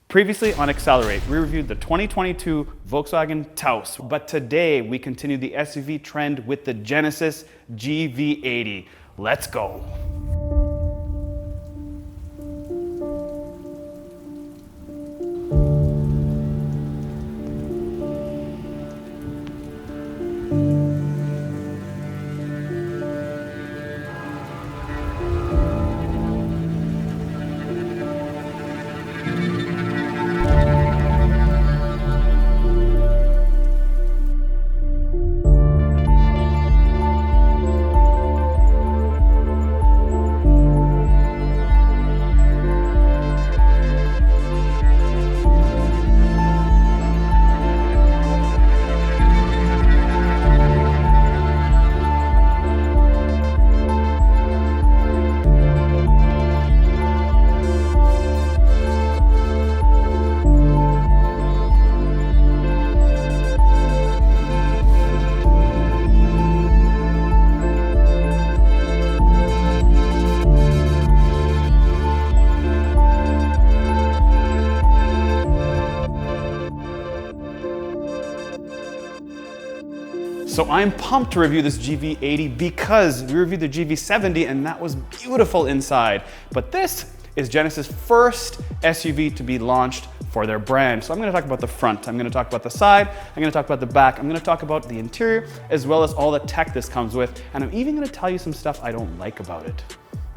Previously on Accelerate, we reviewed the 2022 Volkswagen Taos, but today we continue the SUV trend with the Genesis GV80. Let's go. So I'm pumped to review this GV80 because we reviewed the GV70 and that was beautiful inside. But this is Genesis' first SUV to be launched for their brand. So I'm gonna talk about the front, I'm gonna talk about the side, I'm gonna talk about the back, I'm gonna talk about the interior, as well as all the tech this comes with. And I'm even gonna tell you some stuff I don't like about it.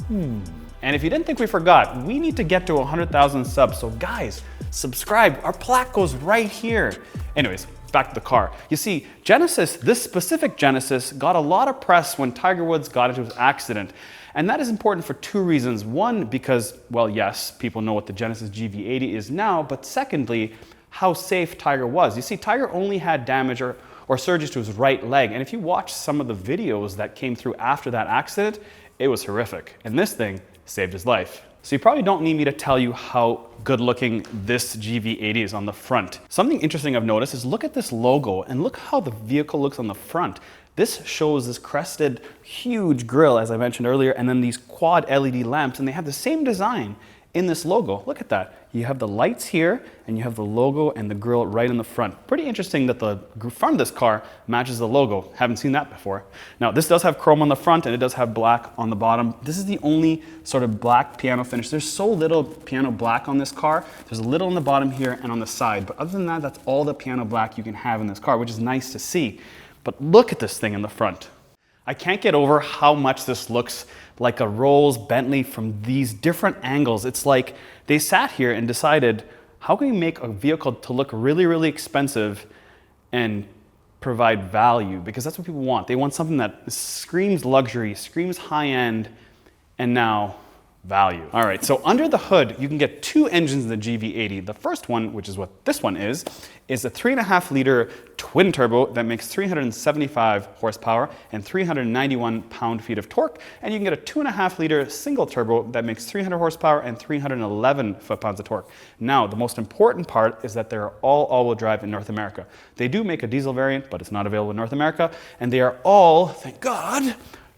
And if you didn't think we forgot, we need to get to 100,000 subs. So guys, subscribe, our plaque goes right here. Anyways, back to the car. You see, Genesis, this specific Genesis, got a lot of press when Tiger Woods got into his accident. And that is important for two reasons. One, because, well, yes, people know what the Genesis GV80 is now, but secondly, how safe Tiger was. You see, Tiger only had damage or surgery to his right leg. And if you watch some of the videos that came through after that accident, it was horrific. And this thing saved his life. So you probably don't need me to tell you how good looking this GV80 is on the front. Something interesting I've noticed is look at this logo and look how the vehicle looks on the front. This shows this crested huge grille, as I mentioned earlier, and then these quad LED lamps, and they have the same design in this logo. Look at that. You have the lights here and you have the logo and the grille right in the front. Pretty interesting that the front of this car matches the logo. Haven't seen that before. Now this does have chrome on the front and it does have black on the bottom. This is the only sort of black piano finish. There's so little piano black on this car. There's a little on the bottom here and on the side, but other than that, that's all the piano black you can have in this car, which is nice to see. But look at this thing in the front. I can't get over how much this looks like a Rolls Bentley from these different angles. It's like they sat here and decided, how can we make a vehicle to look really, really expensive and provide value? Because that's what people want. They want something that screams luxury, screams high end, and now value. All right, so under the hood, you can get two engines in the GV80. The first one, which is what this one is a 3.5 liter twin turbo that makes 375 horsepower and 391 pound-feet of torque. And you can get a 2.5 liter single turbo that makes 300 horsepower and 311 foot-pounds of torque. Now, the most important part is that they're all-wheel drive in North America. They do make a diesel variant, but it's not available in North America. And they are all, thank God,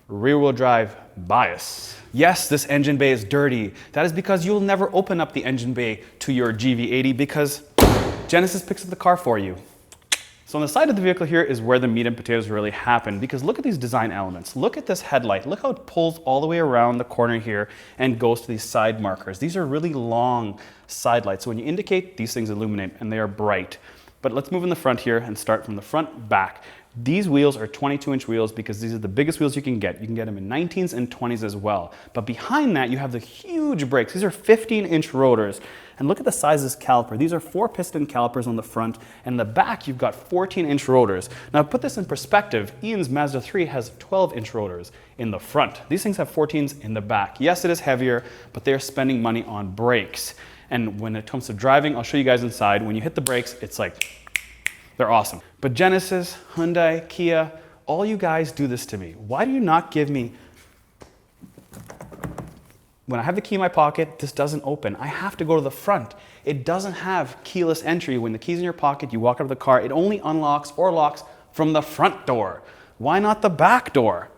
rear-wheel drive bias. Yes, this engine bay is dirty. That is because you'll never open up the engine bay to your GV80 because Genesis picks up the car for you. So on the side of the vehicle here is where the meat and potatoes really happen, because look at these design elements. Look at this headlight. Look how it pulls all the way around the corner here and goes to these side markers. These are really long side lights. So when you indicate, these things illuminate and they are bright. But let's move in the front here and start from the front back. These wheels are 22-inch wheels because these are the biggest wheels you can get. You can get them in 19s and 20s as well. But behind that, you have the huge brakes. These are 15-inch rotors. And look at the size of this caliper. These are 4-piston calipers on the front. And in the back, you've got 14-inch rotors. Now, to put this in perspective, Ian's Mazda 3 has 12-inch rotors in the front. These things have 14s in the back. Yes, it is heavier, but they're spending money on brakes. And when it comes to driving, I'll show you guys inside. When you hit the brakes, it's like, they're awesome. But Genesis, Hyundai, Kia, all you guys do this to me. Why do you not give me, when I have the key in my pocket, this doesn't open. I have to go to the front. It doesn't have keyless entry. When the key's in your pocket, you walk out of the car, it only unlocks or locks from the front door. Why not the back door?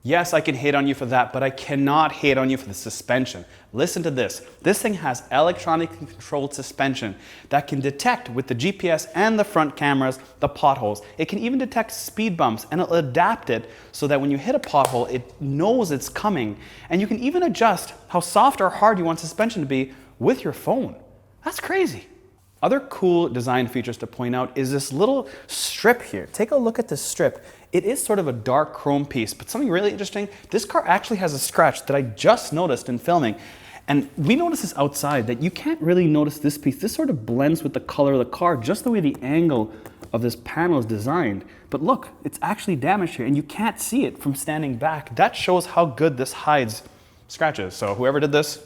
Yes, I can hate on you for that, but I cannot hate on you for the suspension. Listen to this. This thing has electronically controlled suspension that can detect with the GPS and the front cameras the potholes. It can even detect speed bumps, and it'll adapt it so that when you hit a pothole, it knows it's coming. And you can even adjust how soft or hard you want suspension to be with your phone. That's crazy. Other cool design features to point out is this little strip here. Take a look at this strip. It is sort of a dark chrome piece, but something really interesting, this car actually has a scratch that I just noticed in filming. And we noticed this outside, that you can't really notice this piece. This sort of blends with the color of the car, just the way the angle of this panel is designed. But look, it's actually damaged here, and you can't see it from standing back. That shows how good this hides scratches. So whoever did this,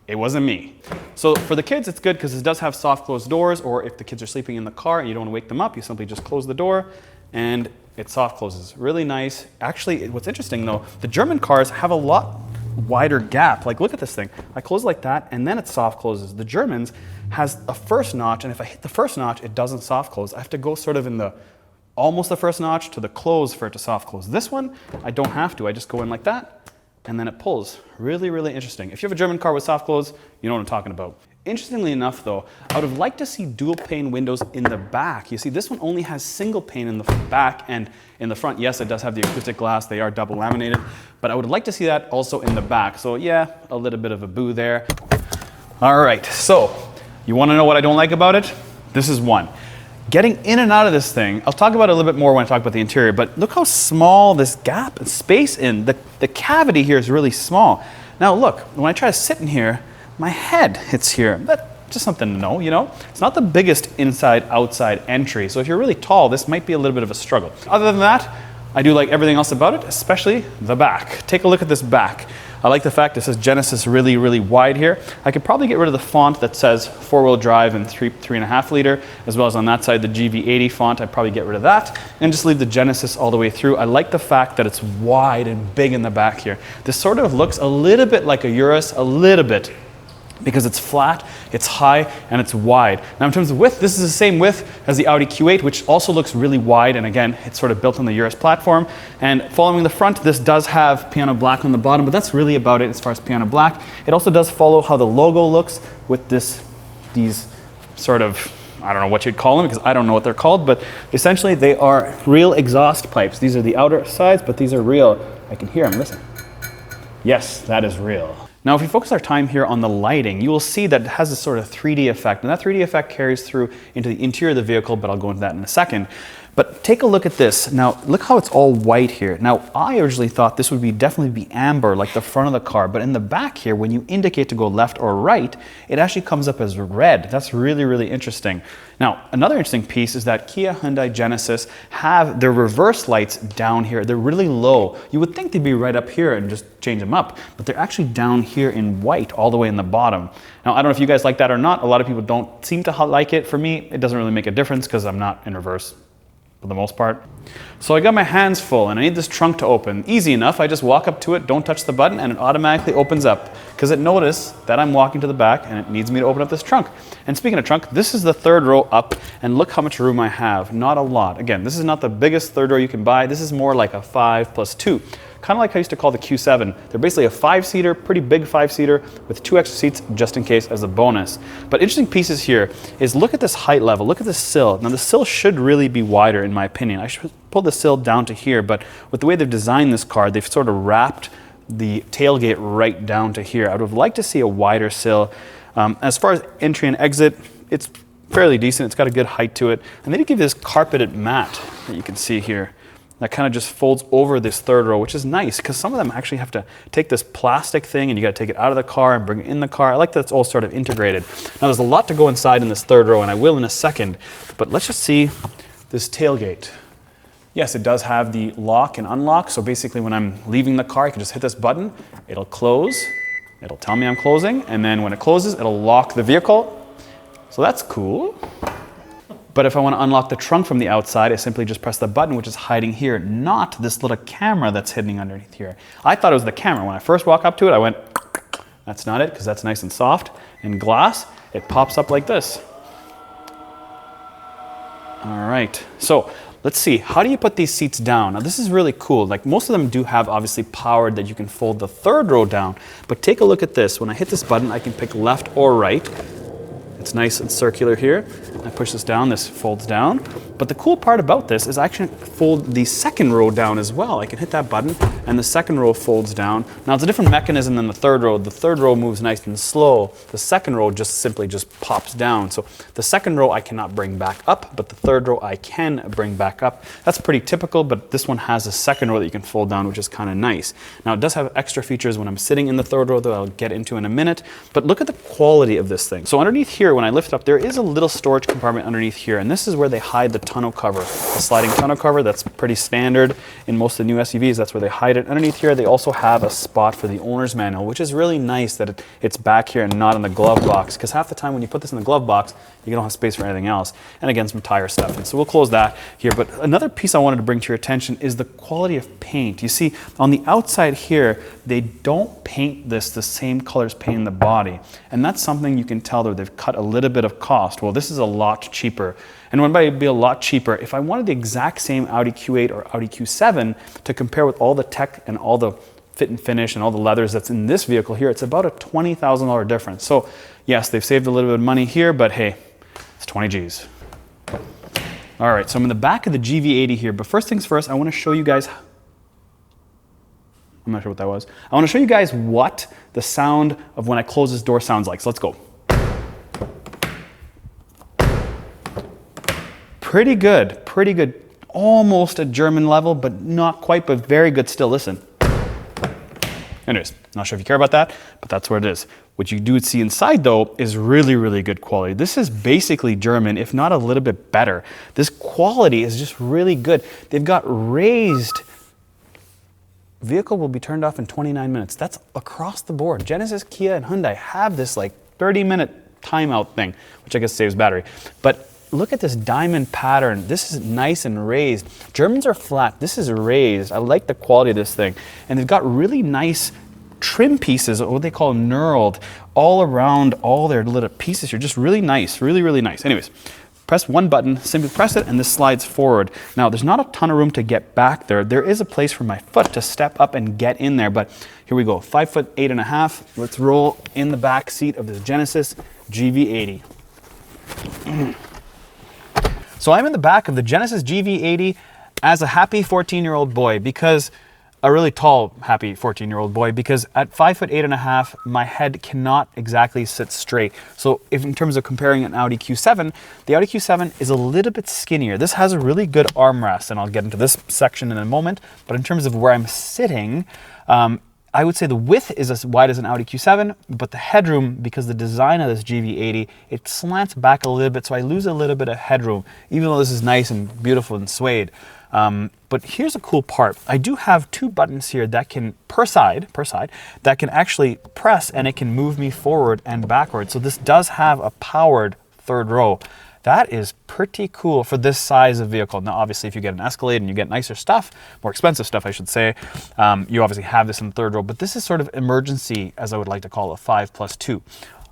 it wasn't me. So for the kids, it's good because it does have soft closed doors, or if the kids are sleeping in the car and you don't want to wake them up, you simply just close the door and it soft closes. Really nice. Actually, what's interesting though, the German cars have a lot wider gap. Like look at this thing. I close like that and then it soft closes. The Germans has a first notch, and if I hit the first notch, it doesn't soft close. I have to go sort of in the almost the first notch to the close for it to soft close. This one, I don't have to. I just go in like that and then it pulls. Really, really interesting. If you have a German car with soft close, you know what I'm talking about. Interestingly enough though, I would have liked to see dual pane windows in the back. You see, this one only has single pane in the back and in the front. Yes, it does have the acoustic glass. They are double laminated, but I would like to see that also in the back. So yeah, a little bit of a boo there. All right, so you wanna know what I don't like about it? This is one. Getting in and out of this thing, I'll talk about it a little bit more when I talk about the interior, but look how small this gap and space in. The cavity here is really small. Now look, when I try to sit in here, my head hits here. That's just something to know, you know? It's not the biggest inside-outside entry, so if you're really tall, this might be a little bit of a struggle. Other than that, I do like everything else about it, especially the back. Take a look at this back. I like the fact it says Genesis really, really wide here. I could probably get rid of the font that says 4-wheel drive and 3.5 liter, as well as on that side the GV80 font. I'd probably get rid of that and just leave the Genesis all the way through. I like the fact that it's wide and big in the back here. This sort of looks a little bit like a Urus, a little bit, because it's flat, it's high, and it's wide. Now in terms of width, this is the same width as the Audi Q8, which also looks really wide, and again, it's sort of built on the Urus platform. And following the front, this does have piano black on the bottom, but that's really about it as far as piano black. It also does follow how the logo looks with these sort of, I don't know what you'd call them because I don't know what they're called, but essentially they are real exhaust pipes. These are the outer sides, but these are real. I can hear them, listen. Yes, that is real. Now, if we focus our time here on the lighting, you will see that it has this sort of 3D effect, and that 3D effect carries through into the interior of the vehicle, but I'll go into that in a second. But take a look at this. Now, look how it's all white here. Now, I originally thought this would definitely be amber, like the front of the car, but in the back here, when you indicate to go left or right, it actually comes up as red. That's really, really interesting. Now, another interesting piece is that Kia, Hyundai, Genesis have their reverse lights down here. They're really low. You would think they'd be right up here and just change them up, but they're actually down here in white all the way in the bottom. Now, I don't know if you guys like that or not. A lot of people don't seem to like it. For me, it doesn't really make a difference because I'm not in reverse for the most part. So I got my hands full and I need this trunk to open. Easy enough, I just walk up to it, don't touch the button, and it automatically opens up because it noticed that I'm walking to the back and it needs me to open up this trunk. And speaking of trunk, this is the third row up, and look how much room I have. Not a lot. Again, this is not the biggest third row you can buy. This is more like a 5+2. Kind of like I used to call the Q7. They're basically a 5-seater, pretty big 5-seater with 2 extra seats just in case as a bonus. But interesting pieces here is look at this height level, look at this sill. Now the sill should really be wider in my opinion. I should pull the sill down to here, but with the way they've designed this car, they've sort of wrapped the tailgate right down to here. I would have liked to see a wider sill. As far as entry and exit, it's fairly decent. It's got a good height to it. And they did give you this carpeted mat that you can see here. That kind of just folds over this third row, which is nice because some of them actually have to take this plastic thing and you got to take it out of the car and bring it in the car. I like that it's all sort of integrated. Now there's a lot to go inside in this third row, and I will in a second, but let's just see this tailgate. Yes, it does have the lock and unlock, so basically when I'm leaving the car, I can just hit this button, it'll close, it'll tell me I'm closing, and then when it closes, it'll lock the vehicle. So that's cool. But if I want to unlock the trunk from the outside, I simply just press the button, which is hiding here, not this little camera that's hidden underneath here. I thought it was the camera. When I first walked up to it, I went, that's not it, because that's nice and soft. And glass, it pops up like this. All right, so let's see, how do you put these seats down? Now this is really cool. Like most of them do have obviously powered that you can fold the third row down, but take a look at this. When I hit this button, I can pick left or right. It's nice and circular here. I push this down, this folds down. But the cool part about this is I actually fold the second row down as well. I can hit that button and the second row folds down. Now it's a different mechanism than the third row. The third row moves nice and slow. The second row just simply pops down. So the second row I cannot bring back up, but the third row I can bring back up. That's pretty typical, but this one has a second row that you can fold down, which is kind of nice. Now it does have extra features when I'm sitting in the third row that I'll get into in a minute, but look at the quality of this thing. So underneath here, when I lift it up, there is a little storage compartment underneath here, and this is where they hide the tonneau cover, the sliding tonneau cover. That's pretty standard in most of the new SUVs. That's where they hide it. Underneath here, they also have a spot for the owner's manual, which is really nice that it's back here and not in the glove box, because half the time when you put this in the glove box, you don't have space for anything else. And again, some tire stuff. And so we'll close that here. But another piece I wanted to bring to your attention is the quality of paint. You see, on the outside here, they don't paint this the same color as painting the body. And that's something you can tell that they've cut a little bit of cost. Well, this is a lot cheaper. And when by be a lot cheaper, if I wanted the exact same Audi Q8 or Audi Q7 to compare with all the tech and all the fit and finish and all the leathers that's in this vehicle here, it's about a $20,000 difference. So yes, they've saved a little bit of money here, but hey, it's 20 G's. All right, so I'm in the back of the GV80 here, but first things first, I want to show you guys, I'm not sure what that was. I want to show you guys what the sound of when I close this door sounds like. So let's go. Pretty good, pretty good. Almost a German level, but not quite, but very good still. Listen. Anyways, not sure if you care about that, but that's where it is. What you do see inside though is really, really good quality. This is basically German, if not a little bit better. This quality is just really good. They've got raised, vehicle will be turned off in 29 minutes. That's across the board. Genesis, Kia, and Hyundai have this like 30-minute timeout thing, which I guess saves battery. But look at this diamond pattern. This is nice and raised. Germans are flat. This is raised. I like the quality of this thing. And they've got really nice trim pieces, or what they call knurled, all around all their little pieces here. Just really nice, really, really nice. Anyways, press one button, simply press it, and this slides forward. Now, there's not a ton of room to get back there. There is a place for my foot to step up and get in there, but here we go. 5'8.5". Let's roll in the back seat of this Genesis GV80. So I'm in the back of the Genesis GV80 as a happy 14-year-old boy, because a really tall, happy 14-year-old boy, because at 5'8.5", my head cannot exactly sit straight. So if in terms of comparing an Audi Q7, the Audi Q7 is a little bit skinnier. This has a really good armrest, and I'll get into this section in a moment. But in terms of where I'm sitting, I would say the width is as wide as an Audi Q7, but the headroom, because the design of this GV80, it slants back a little bit, so I lose a little bit of headroom, even though this is nice and beautiful and suede. But here's a cool part. I do have two buttons here that can, per side, that can actually press, and it can move me forward and backward. So this does have a powered third row. That is pretty cool for this size of vehicle. Now, obviously, if you get an Escalade and you get nicer stuff, more expensive stuff, I should say, you obviously have this in the third row, but this is sort of emergency, as I would like to call it, 5+2.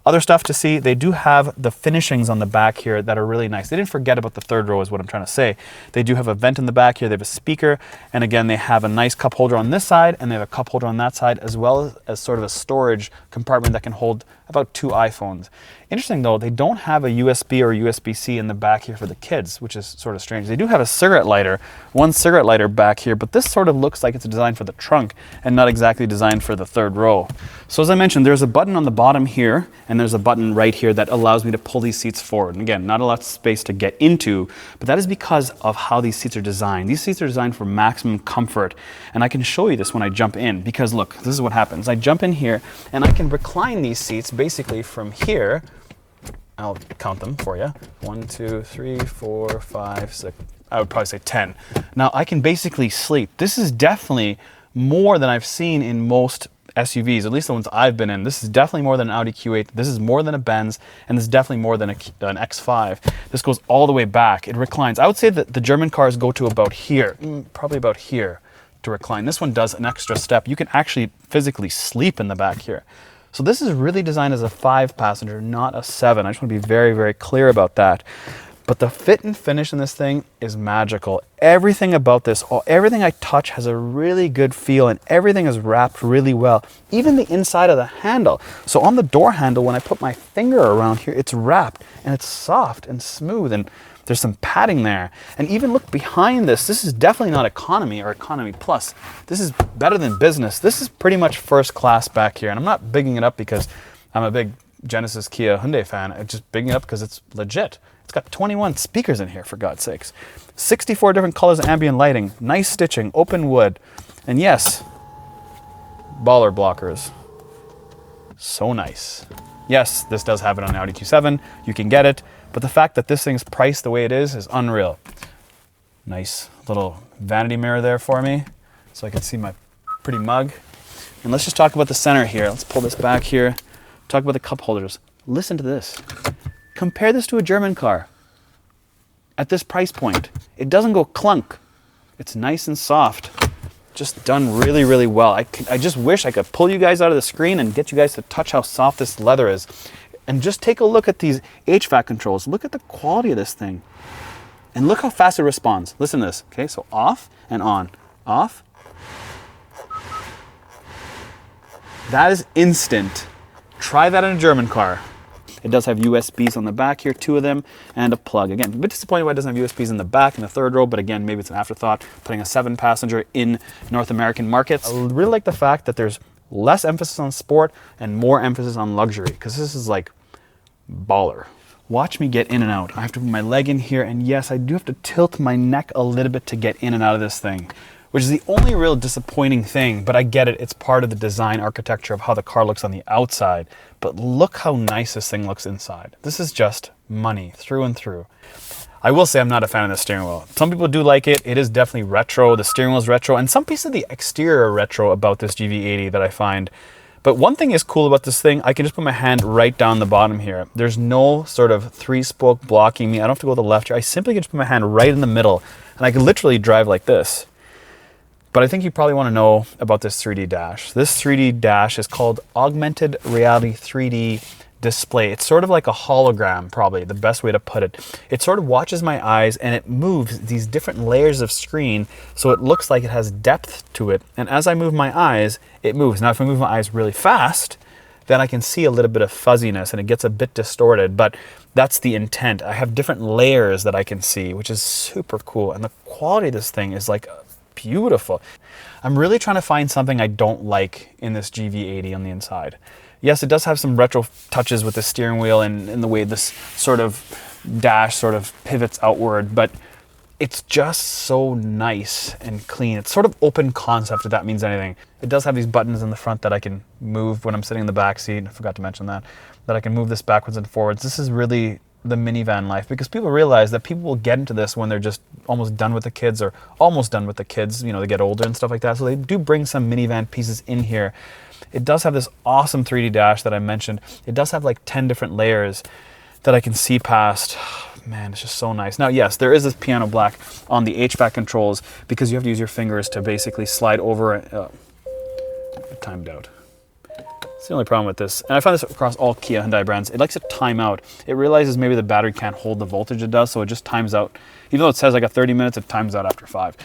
Other stuff to see, they do have the finishings on the back here that are really nice. They didn't forget about the third row is what I'm trying to say. They do have a vent in the back here, they have a speaker, and again, they have a nice cup holder on this side, and they have a cup holder on that side, as well as sort of a storage compartment that can hold about 2 iPhones. Interesting though, they don't have a USB or USB-C in the back here for the kids, which is sort of strange. They do have a cigarette lighter, one cigarette lighter back here, but this sort of looks like it's designed for the trunk and not exactly designed for the third row. So as I mentioned, there's a button on the bottom here, and there's a button right here that allows me to pull these seats forward. And again, not a lot of space to get into, but that is because of how these seats are designed. These seats are designed for maximum comfort, and I can show you this when I jump in, because look, this is what happens. I jump in here, and I can recline these seats basically from here. I'll count them for you. 1, 2, 3, 4, 5, 6. I would probably say 10. Now I can basically sleep. This is definitely more than I've seen in most SUVs, at least the ones I've been in. This is definitely more than an Audi Q8. This is more than a Benz, and this is definitely more than an X5. This goes all the way back. It reclines. I would say that the German cars go to about here, probably about here to recline. This one does an extra step. You can actually physically sleep in the back here. So this is really designed as a 5-passenger, not a 7. I just want to be very, very clear about that. But the fit and finish in this thing is magical. Everything about this, everything I touch has a really good feel, and everything is wrapped really well. Even the inside of the handle. So on the door handle, when I put my finger around here, it's wrapped and it's soft and smooth, and there's some padding there. And even look behind this. This is definitely not economy or economy plus. This is better than business. This is pretty much first class back here. And I'm not bigging it up because I'm a big Genesis Kia Hyundai fan. I'm just bigging it up because it's legit. It's got 21 speakers in here, for God's sakes. 64 different colors of ambient lighting, nice stitching, open wood, and yes, baller blockers. So nice. Yes, this does have it on Audi Q7. You can get it, but the fact that this thing's priced the way it is unreal. Nice little vanity mirror there for me, so I can see my pretty mug. And let's just talk about the center here. Let's pull this back here. Talk about the cup holders. Listen to this. Compare this to a German car at this price point. It doesn't go clunk. It's nice and soft. Just done really, really well. I just wish I could pull you guys out of the screen and get you guys to touch how soft this leather is. And just take a look at these HVAC controls. Look at the quality of this thing. And look how fast it responds. Listen to this. Okay, so off and on. Off. That is instant. Try that in a German car. It does have USBs on the back here, 2 of them, and a plug. Again, a bit disappointed why it doesn't have USBs in the back in the third row, but again, maybe it's an afterthought, putting a 7-passenger in North American markets. I really like the fact that there's less emphasis on sport and more emphasis on luxury, because this is like baller. Watch me get in and out. I have to put my leg in here, and yes, I do have to tilt my neck a little bit to get in and out of this thing, which is the only real disappointing thing, but I get it. It's part of the design architecture of how the car looks on the outside. But look how nice this thing looks inside. This is just money through and through. I will say I'm not a fan of the steering wheel. Some people do like it. It is definitely retro. The steering wheel is retro, and some pieces of the exterior are retro about this GV80 that I find. But one thing is cool about this thing, I can just put my hand right down the bottom here. There's no sort of 3-spoke blocking me. I don't have to go to the left here. I simply can just put my hand right in the middle, and I can literally drive like this. But I think you probably want to know about this 3D dash. This 3D dash is called Augmented Reality 3D Display. It's sort of like a hologram, probably the best way to put it. It sort of watches my eyes and it moves these different layers of screen so it looks like it has depth to it. And as I move my eyes, it moves. Now if I move my eyes really fast, then I can see a little bit of fuzziness and it gets a bit distorted, but that's the intent. I have different layers that I can see, which is super cool. And the quality of this thing is like beautiful. I'm really trying to find something I don't like in this GV80 on the inside. Yes, it does have some retro touches with the steering wheel and the way this sort of dash sort of pivots outward, but it's just so nice and clean. It's sort of open concept, if that means anything. It does have these buttons in the front that I can move when I'm sitting in the back seat. I forgot to mention that I can move this backwards and forwards. This is really the minivan life, because people realize that people will get into this when they're just almost done with the kids or almost done with the kids, you know, they get older and stuff like that. So they do bring some minivan pieces in here. It does have this awesome 3D dash that I mentioned. It does have like 10 different layers that I can see past. Man, it's just so nice. Now, yes, there is this piano black on the HVAC controls because you have to use your fingers to basically slide over. Timed out. It's the only problem with this. And I find this across all Kia Hyundai brands. It likes to time out. It realizes maybe the battery can't hold the voltage it does, so it just times out. Even though it says like a 30 minutes, it times out after 5.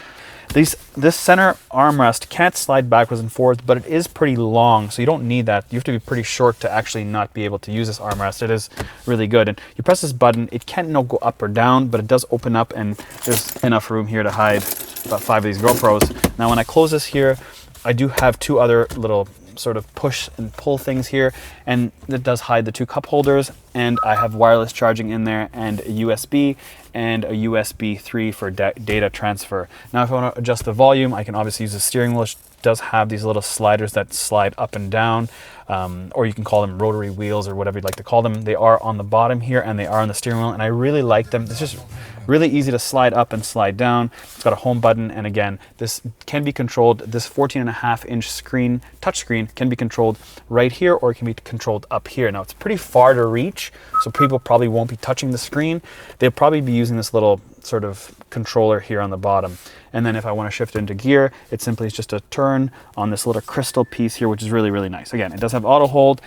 This center armrest can't slide backwards and forwards, but it is pretty long, so you don't need that. You have to be pretty short to actually not be able to use this armrest. It is really good. And you press this button, it can't go up or down, but it does open up, and there's enough room here to hide about 5 of these GoPros. Now when I close this here, I do have 2 other little sort of push and pull things here, and it does hide the 2 cup holders, and I have wireless charging in there and a USB and a USB 3 for data transfer. Now if I want to adjust the volume, I can obviously use the steering wheel, which does have these little sliders that slide up and down, or you can call them rotary wheels or whatever you'd like to call them. They are on the bottom here and they are on the steering wheel, and I really like them. It's just really easy to slide up and slide down. It's got a home button, and again, this can be controlled. This 14.5-inch screen, touch screen, can be controlled right here, or it can be controlled up here. Now it's pretty far to reach, so people probably won't be touching the screen. They'll probably be using this little sort of controller here on the bottom. And then if I want to shift into gear, it simply is just a turn on this little crystal piece here, which is really, really nice. Again, it does have auto hold,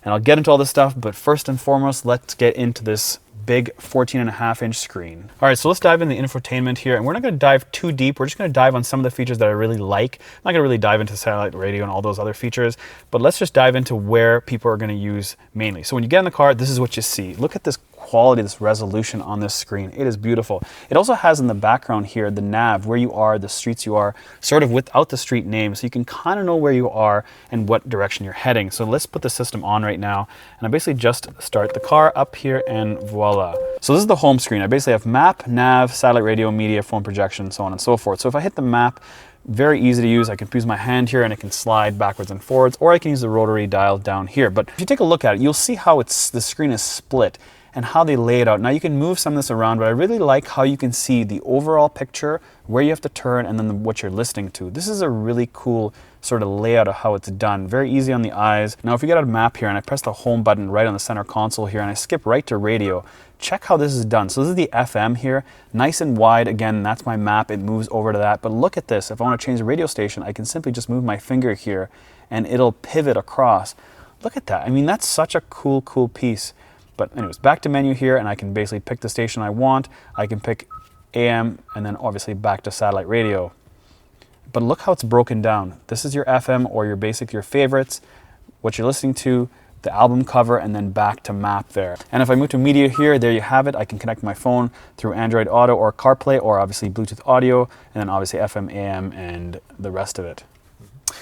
and I'll get into all this stuff, but first and foremost, let's get into this big 14.5-inch screen. All right, so let's dive into the infotainment here, and we're not going to dive too deep. We're just going to dive on some of the features that I really like. I'm not going to really dive into satellite radio and all those other features, but let's just dive into where people are going to use mainly. So when you get in the car, this is what you see. Look at this quality, this resolution on this screen. It is beautiful. It also has in the background here the nav, where you are, the streets you are, sort of without the street name, so you can kind of know where you are and what direction you're heading. So let's put the system on right now, and I basically just start the car up here, and voila. So this is the home screen. I basically have map, nav, satellite radio, media, phone projection, so on and so forth. So if I hit the map, very easy to use. I can use my hand here and it can slide backwards and forwards, or I can use the rotary dial down here. But if you take a look at it, you'll see how the screen is split and how they lay it out. Now you can move some of this around, but I really like how you can see the overall picture, where you have to turn, and then what you're listening to. This is a really cool sort of layout of how it's done. Very easy on the eyes. Now if you get a map here and I press the home button right on the center console here and I skip right to radio, check how this is done. So this is the FM here, nice and wide. Again, that's my map. It moves over to that. But look at this. If I want to change the radio station, I can simply just move my finger here and it'll pivot across. Look at that. I mean, that's such a cool piece. But anyways, back to menu here, and I can basically pick the station I want. I can pick AM, and then obviously back to satellite radio. But look how it's broken down. This is your FM, or your favorites, what you're listening to, the album cover, and then back to map there. And if I move to media here, there you have it. I can connect my phone through Android Auto or CarPlay, or obviously Bluetooth audio, and then obviously FM, AM, and the rest of it.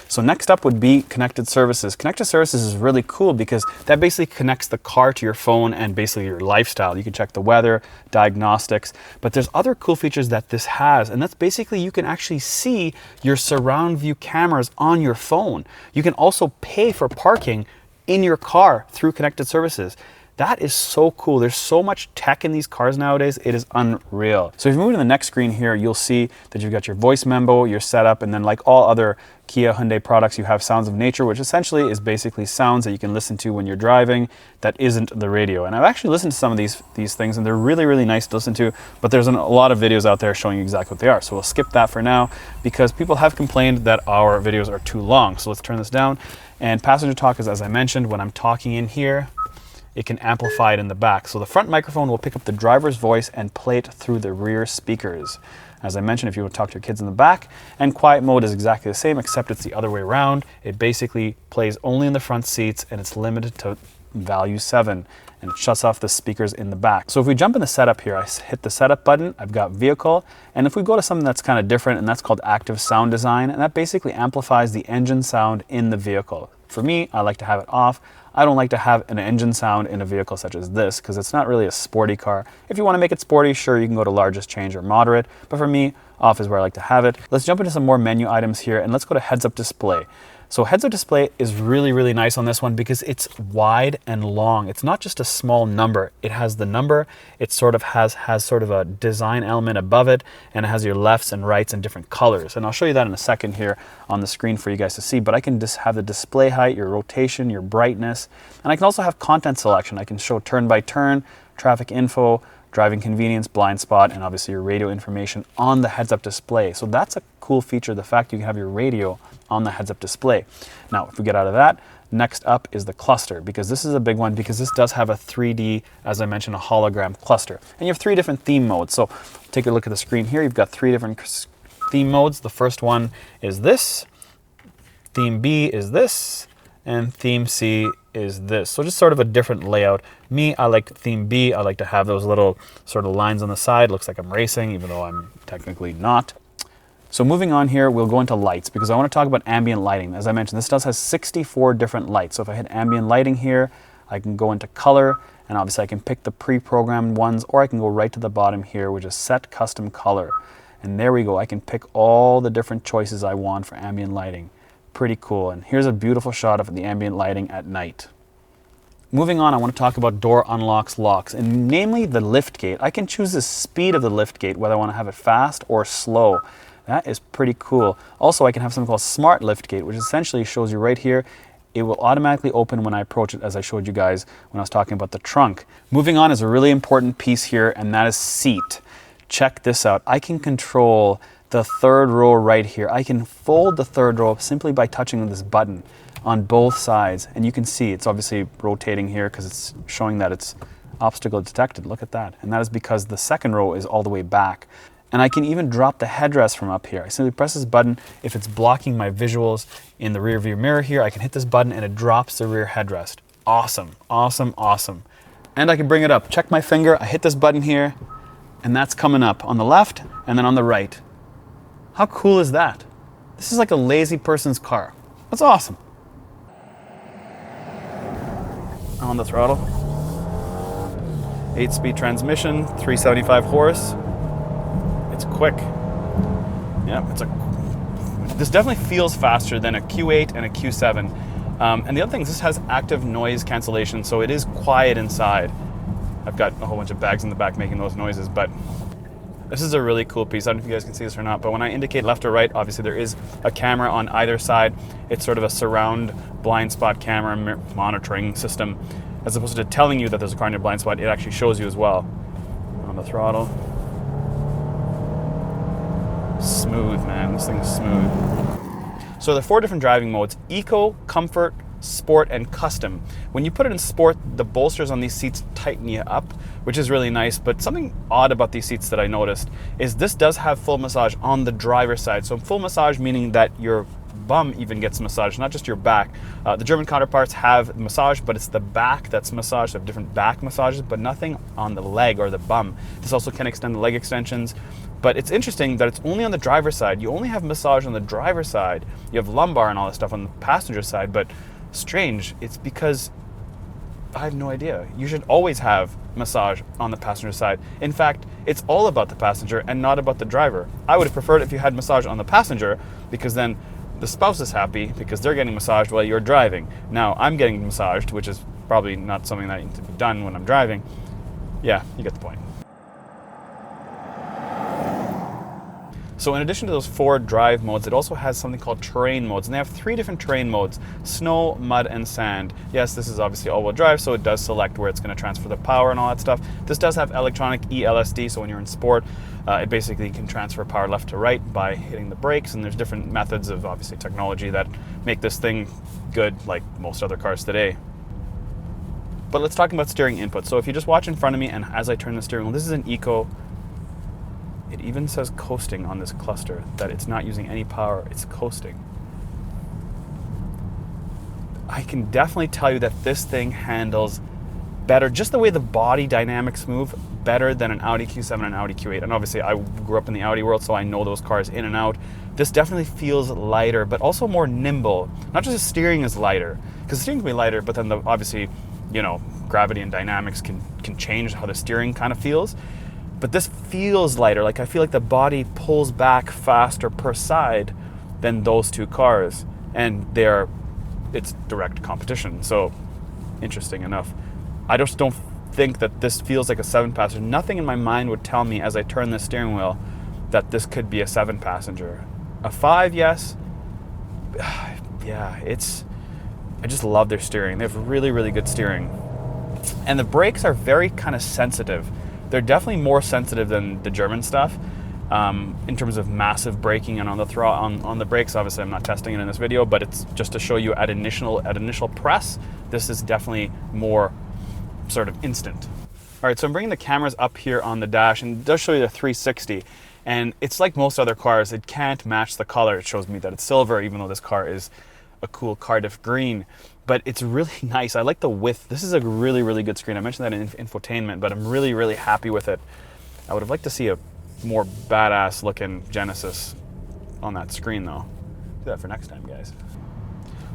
So next up would be connected services. Connected services is really cool because that basically connects the car to your phone and basically your lifestyle. You can check the weather, diagnostics, but there's other cool features that this has, and that's basically you can actually see your surround view cameras on your phone. You can also pay for parking in your car through connected services. That is so cool. There's so much tech in these cars nowadays. It is unreal. So if you move to the next screen here, you'll see that you've got your voice memo, your setup, and then like all other Kia Hyundai products, you have sounds of nature, which essentially is basically sounds that you can listen to when you're driving that isn't the radio. And I've actually listened to some of these things, and they're really nice to listen to, but there's a lot of videos out there showing you exactly what they are. So we'll skip that for now because people have complained that our videos are too long. So let's turn this down. And passenger talk is, as I mentioned, when I'm talking in here, it can amplify it in the back. So the front microphone will pick up the driver's voice and play it through the rear speakers. As I mentioned, if you want to talk to your kids in the back, and quiet mode is exactly the same, except it's the other way around. It basically plays only in the front seats, and it's limited to value 7, and it shuts off the speakers in the back. So if we jump in the setup here, I hit the setup button, I've got vehicle, and if we go to something that's kind of different, and that's called active sound design, and that basically amplifies the engine sound in the vehicle. For me, I like to have it off. I don't like to have an engine sound in a vehicle such as this because it's not really a sporty car. If you want to make it sporty, sure, you can go to largest change or moderate, but for me, off is where I like to have it. Let's jump into some more menu items here, and let's go to heads-up display. So heads-up display is really nice on this one because it's wide and long. It's not just a small number. It has the number. It sort of has sort of a design element above it, and it has your lefts and rights in different colors. And I'll show you that in a second here on the screen for you guys to see, but I can just have the display height, your rotation, your brightness, and I can also have content selection. I can show turn by turn, traffic info, driving convenience, blind spot, and obviously your radio information on the heads-up display. So that's a cool feature, the fact you can have your radio on the heads-up display. Now, if we get out of that, next up is the cluster, because this is a big one because this does have a 3D, as I mentioned, a hologram cluster. And you have 3 different theme modes. So take a look at the screen here. You've got 3 different theme modes. The first one is this, theme B is this, and theme C is this. So just sort of a different layout. Me, I like theme B. I like to have those little sort of lines on the side. Looks like I'm racing, even though I'm technically not. So moving on here, we'll go into lights because I want to talk about ambient lighting. As I mentioned, this has 64 different lights. So if I hit ambient lighting here, I can go into color, and obviously I can pick the pre-programmed ones, or I can go right to the bottom here, which is set custom color. And there we go. I can pick all the different choices I want for ambient lighting. Pretty cool. And here's a beautiful shot of the ambient lighting at night. Moving on, I want to talk about door unlocks, locks, and namely the lift gate. I can choose the speed of the lift gate, whether I want to have it fast or slow. That is pretty cool. Also, I can have something called smart lift gate, which essentially shows you right here. It will automatically open when I approach it, as I showed you guys when I was talking about the trunk. Moving on is a really important piece here, and that is seat. Check this out. I can control the third row right here. I can fold the third row simply by touching this button on both sides, and you can see it's obviously rotating here because it's showing that it's Obstacle detected, look at that. And that is because the second row is all the way back. And I can even drop the headrest from up here. I simply press this button. If it's blocking my visuals in the rear view mirror here, I can hit this button and it drops the rear headrest. Awesome, awesome, awesome. And I can bring it up. Check my finger, I hit this button here, and that's coming up on the left and then on the right. How cool is that? This is like a lazy person's car. That's awesome. On the throttle. 8-speed transmission, 375 horse. It's quick. Yeah, this definitely feels faster than a Q8 and a Q7. And the other thing is this has active noise cancellation, so it is quiet inside. I've got a whole bunch of bags in the back making those noises, but this is a really cool piece. I don't know if you guys can see this or not, but when I indicate left or right, obviously there is a camera on either side. It's sort of a surround blind spot camera monitoring system. As opposed to telling you that there's a car in your blind spot, it actually shows you as well. On the throttle. Smooth, man. This thing is smooth. So there are 4 different driving modes: Eco, Comfort, Sport, and Custom. When you put it in Sport, the bolsters on these seats tighten you up, which is really nice. But something odd about these seats that I noticed is this does have full massage on the driver's side. So full massage meaning that your bum even gets massaged, not just your back. The German counterparts have massage, but it's the back that's massaged. They have different back massages, but nothing on the leg or the bum. This also can extend the leg extensions. But it's interesting that it's only on the driver's side. You only have massage on the driver's side. You have lumbar and all that stuff on the passenger side, but strange, it's because I have no idea. You should always have massage on the passenger side. In fact, it's all about the passenger and not about the driver. I would have preferred if you had massage on the passenger, because then the spouse is happy because they're getting massaged while you're driving. Now I'm getting massaged, which is probably not something that needs to be done when I'm driving. Yeah, you get the point. So in addition to those 4 drive modes, it also has something called terrain modes, and they have 3 different terrain modes: snow, mud, and sand. Yes, this is obviously all-wheel drive, so it does select where it's going to transfer the power and all that stuff. This does have electronic ELSD, so when you're in sport, it basically can transfer power left to right by hitting the brakes, and there's different methods of obviously technology that make this thing good, like most other cars today. But let's talk about steering input. So if you just watch in front of me, and as I turn the steering wheel, this is an Eco. It even says coasting on this cluster, that it's not using any power, it's coasting. I can definitely tell you that this thing handles better, just the way the body dynamics move, better than an Audi Q7 and an Audi Q8. And obviously I grew up in the Audi world, so I know those cars in and out. This definitely feels lighter, but also more nimble. Not just the steering is lighter, because the steering can be lighter, but then obviously, you know, gravity and dynamics can change how the steering kind of feels. But this feels lighter. Like I feel like the body pulls back faster per side than those 2 cars, and it's direct competition. So interesting enough. I just don't think that this feels like a 7-passenger. Nothing in my mind would tell me as I turn the steering wheel that this could be a 7-passenger. A 5, yes. Yeah, I just love their steering. They have really, really good steering. And the brakes are very kind of sensitive. They're definitely more sensitive than the German stuff in terms of massive braking and on the brakes. Obviously, I'm not testing it in this video, but it's just to show you at initial press, this is definitely more sort of instant. All right, so I'm bringing the cameras up here on the dash, and it does show you the 360. And it's like most other cars, it can't match the color. It shows me that it's silver, even though this car is a cool Cardiff Green. But it's really nice. I like the width. This is a really, really good screen. I mentioned that in infotainment, but I'm really, really happy with it. I would have liked to see a more badass looking Genesis on that screen though. Do that for next time, guys.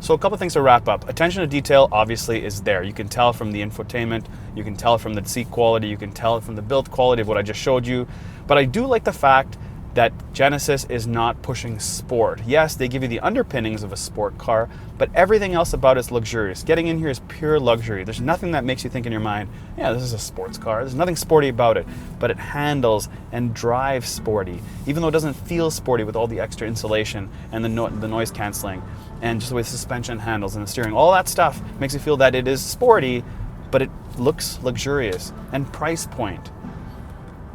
So a couple things to wrap up. Attention to detail obviously is there. You can tell from the infotainment, you can tell from the seat quality, you can tell from the build quality of what I just showed you. But I do like the fact that Genesis is not pushing sport. Yes, they give you the underpinnings of a sport car, but everything else about it is luxurious. Getting in here is pure luxury. There's nothing that makes you think in your mind, yeah, this is a sports car. There's nothing sporty about it, but it handles and drives sporty, even though it doesn't feel sporty with all the extra insulation and the noise canceling, and just the way the suspension handles and the steering. All that stuff makes you feel that it is sporty, but it looks luxurious. And price point.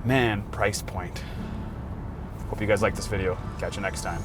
Man, price point. Hope you guys like this video. Catch you next time.